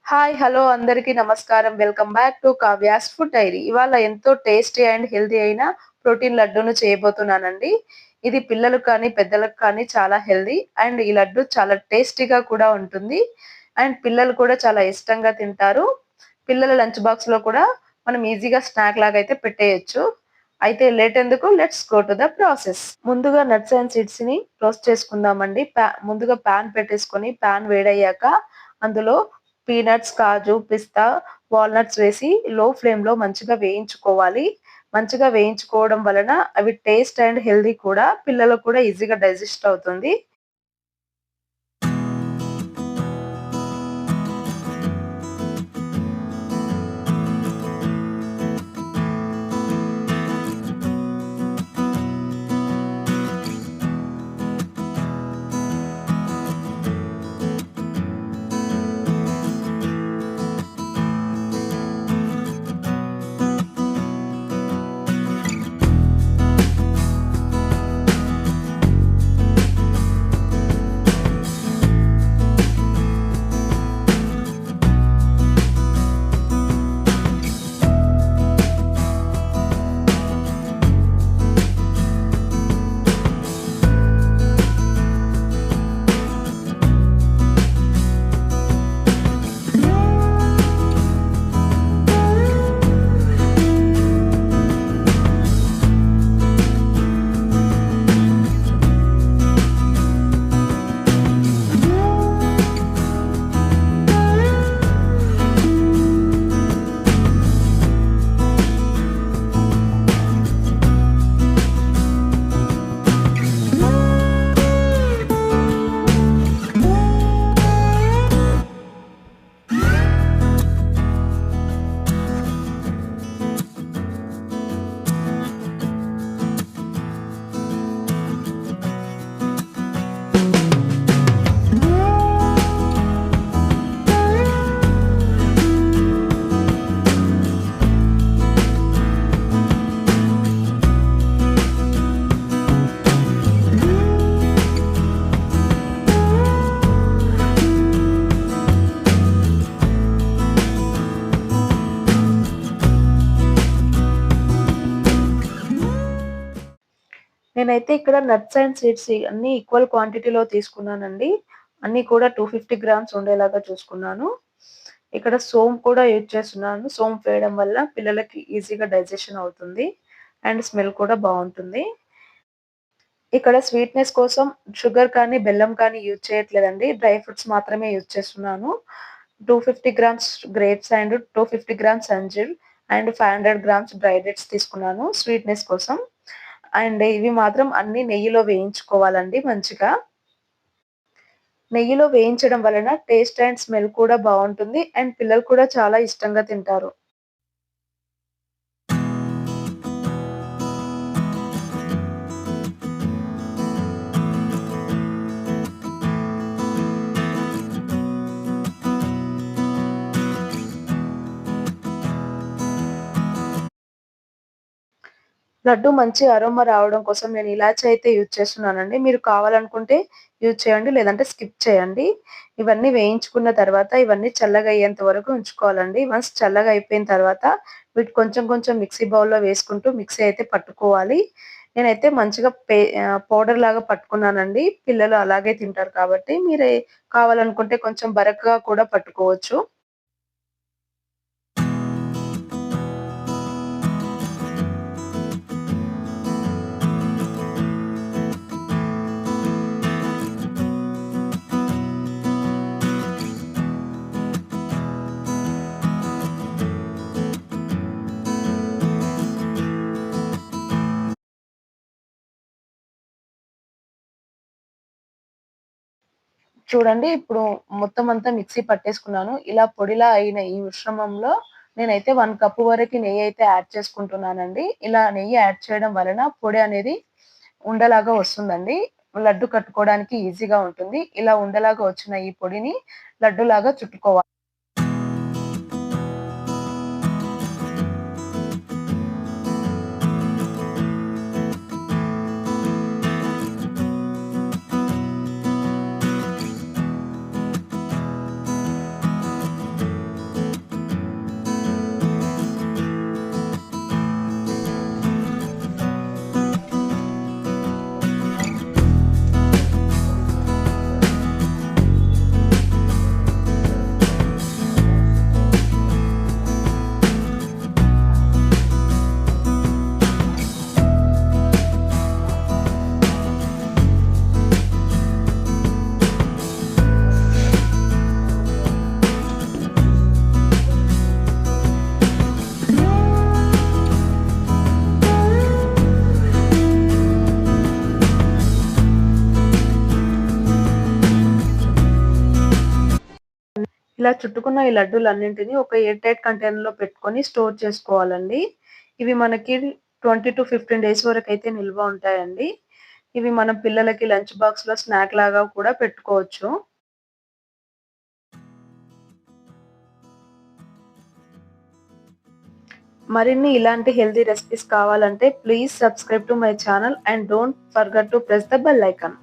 Hi! Hello! అందరికీ నమస్కారం. Welcome back to Kavya's food diary. ఇవాళ ఎంతో టేస్టీ అండ్ హెల్తీ అయిన ప్రోటీన్ లడ్డూను చేయబోతున్నానండి. ఇది పిల్లలకు కానీ, పెద్దలకు కానీ చాలా హెల్తీ అండ్ ఈ లడ్డు చాలా టేస్టీగా కూడా ఉంటుంది. అండ్ పిల్లలు కూడా చాలా ఇష్టంగా తింటారు. పిల్లల లంచ్ బాక్స్‌లో కూడా మనం ఈజీగా స్నాక్ లాగా అయితే పెట్టేయొచ్చు. అయితే లేట్ ఎందుకు let's go to the process. ముందుగా నట్స్ అండ్ సీడ్స్‌ని రోస్ట్ చేసుకుందామండి. ముందుగా పాన్ పెట్టేసుకొని పాన్ వేడయ్యాక అందులో పీనట్స్, కాజు, పిస్తా, వాల్‌నట్స్ వేసి లో ఫ్లేమ్‌లో మంచిగా వేయించుకోవాలి. మంచిగా వేయించుకోవడం వలన అవి టేస్ట్ అండ్ హెల్తీ కూడా. పిల్లలకు కూడా ఈజీగా డైజెస్ట్ అవుతుంది. నేనైతే ఇక్కడ నట్స్ అండ్ సీడ్స్ అన్నీ ఈక్వల్ క్వాంటిటీలో తీసుకున్నానండి. అన్నీ కూడా 250 గ్రామ్స్ ఉండేలాగా చూసుకున్నాను. ఇక్కడ సోంపు కూడా యూజ్ చేస్తున్నాను. సోంపు వేయడం వల్ల పిల్లలకి ఈజీగా డైజెషన్ అవుతుంది. అండ్ స్మెల్ కూడా బావుంటుంది. ఇక్కడ స్వీట్‌నెస్ కోసం షుగర్ కానీ, బెల్లం కానీ యూజ్ చేయట్లేదండి. డ్రై ఫ్రూట్స్ మాత్రమే యూజ్ చేస్తున్నాను. 250 గ్రామ్స్ గ్రేప్స్ అండ్ 250 గ్రామ్స్ అంజీర్ అండ్ 500 గ్రామ్స్ డ్రై డేట్స్ తీసుకున్నాను స్వీట్‌నెస్ కోసం. అండ్ ఇవి మాత్రం అన్నీ నెయ్యిలో వేయించుకోవాలండి మంచిగా. నెయ్యిలో వేయించడం వలన టేస్ట్ అండ్ స్మెల్ కూడా బావుంటుంది. అండ్ పిల్లలు కూడా చాలా ఇష్టంగా తింటారు. లడ్డు మంచి అరోమా రావడం కోసం నేను ఇలాచీ అయితే యూజ్ చేస్తున్నానండి. మీరు కావాలనుకుంటే యూజ్ చేయండి. లేదంటే స్కిప్ చేయండి. ఇవన్నీ వేయించుకున్న తర్వాత ఇవన్నీ చల్లగా అయ్యేంత వరకు ఉంచుకోవాలండి. వన్స్ చల్లగా అయిపోయిన తర్వాత వీటి కొంచెం కొంచెం మిక్సీ బౌల్‌లో వేసుకుంటూ మిక్సీ అయితే పట్టుకోవాలి. నేనైతే మంచిగా పౌడర్ లాగా పట్టుకున్నానండి. పిల్లలు అలాగే తింటారు కాబట్టి కావాలనుకుంటే కొంచెం బరకగా కూడా పట్టుకోవచ్చు. చూడండి ఇప్పుడు మొత్తం అంతా మిక్సీ పట్టేసుకున్నాను. ఇలా పొడిలా అయిన ఈ మిశ్రమంలో నేనైతే 1 కప్పు వరకి నెయ్యయితే యాడ్ చేసుకుంటున్నానండి. ఇలా నెయ్యి యాడ్ చేయడం వలన పొడి అనేది ఉండలాగా వస్తుందండి. లడ్డు కట్టుకోవడానికి ఈజీగా ఉంటుంది. ఇలా ఉండలాగా వచ్చిన ఈ పొడిని లడ్డులాగా చుట్టుకోవాలి. ఇలా చుట్టుకున్న ఈ లడ్డూలన్నింటిని ఒక ఎయిర్ టైట్ కంటైనర్‌లో పెట్టుకొని స్టోర్ చేసుకోవాలండి. ఇవి మనకి 20-15 డేస్ వరకైతే నిల్వ ఉంటాయండి. ఇవి మనం పిల్లలకి లంచ్ బాక్స్‌లో స్నాక్ లాగా కూడా పెట్టుకోవచ్చు. మరిన్ని ఇలాంటి హెల్తీ రెసిపీస్ కావాలంటే please subscribe to my channel and don't forget to press the bell icon.